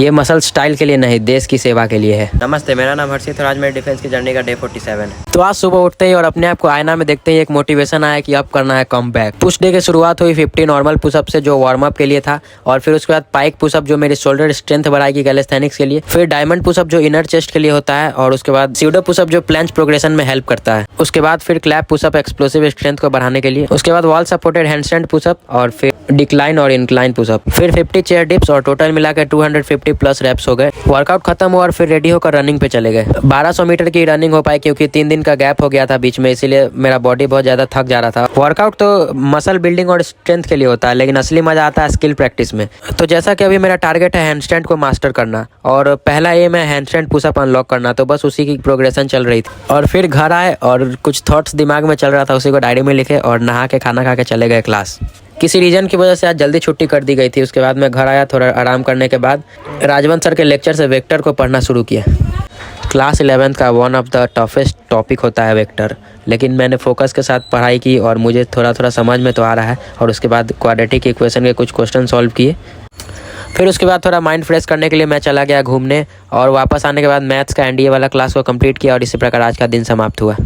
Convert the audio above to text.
ये muscle style के लिए नहीं, देश की सेवा के लिए है। नमस्ते, मेरा नाम हर्षित और आज मेरे डिफेंस की जर्नी का डे 47 है। तो आज सुबह उठते ही और अपने आप को आईना में देखते ही एक मोटिवेशन आया कि अब करना है कम बैक। पुश डे की शुरुआत हुई 50 नॉर्मल पुशअप से जो वार्म अप के लिए था, और फिर उसके बाद पाइक पुशअप जो मेरी शोल्डर स्ट्रेंथ बढ़ाएगी कैलिस्थेनिक्स के लिए, फिर डायमंड पुशअप जो इनर चेस्ट के लिए होता है, और उसके बाद स्यूडो पुशअप जो प्लंज प्रोग्रेशन में हेल्प करता है। उसके बाद फिर क्लैप पुशअप एक्सप्लोसिव स्ट्रेंथ को बढ़ाने के लिए, उसके बाद वॉल सपोर्टेड हैंडस्टैंड पुशअप, और फिर डिक्लाइन और इंक्लाइन पुशअप, फिर 50 चेयर डिप्स, और टोटल मिलाकर 250 प्लस रेप्स हो गए। वर्कआउट खत्म हुआ और फिर रेडी होकर रनिंग पे चले गए। 1200 मीटर की रनिंग हो पाई क्योंकि 3 दिन का गैप हो गया था बीच में, इसीलिए मेरा बॉडी बहुत ज्यादा थक जा रहा था। वर्कआउट तो मसल बिल्डिंग और स्ट्रेंथ के लिए होता है, लेकिन असली मजा आता है स्किल प्रैक्टिस में। तो जैसा कि अभी मेरा टारगेट है हैंडस्टैंड को मास्टर करना, और पहला एम है हैंडस्टैंड पुशअप अनलॉक करना, तो बस उसी की प्रोग्रेशन चल रही थी। और फिर घर आए और कुछ थॉट्स दिमाग में चल रहा था, उसी को डायरी में लिखे और नहा के खाना खा के चले गए क्लास। किसी रीजन की वजह से आज जल्दी छुट्टी कर दी गई थी। उसके बाद मैं घर आया, थोड़ा आराम करने के बाद राजवंत सर के लेक्चर से वेक्टर को पढ़ना शुरू किया। क्लास 11th का one of the toughest topic होता है वेक्टर, लेकिन मैंने फोकस के साथ पढ़ाई की और मुझे थोड़ा थोड़ा समझ में तो आ रहा है। और उसके बाद क्वाड्रेटिक इक्वेशन के कुछ क्वेश्चन सॉल्व किए। फिर उसके बाद थोड़ा माइंड फ्रेश करने के लिए मैं चला गया घूमने, और वापस आने के बाद मैथ्स का एनडीए वाला क्लास को कंप्लीट किया, और इसी प्रकार आज का दिन समाप्त हुआ।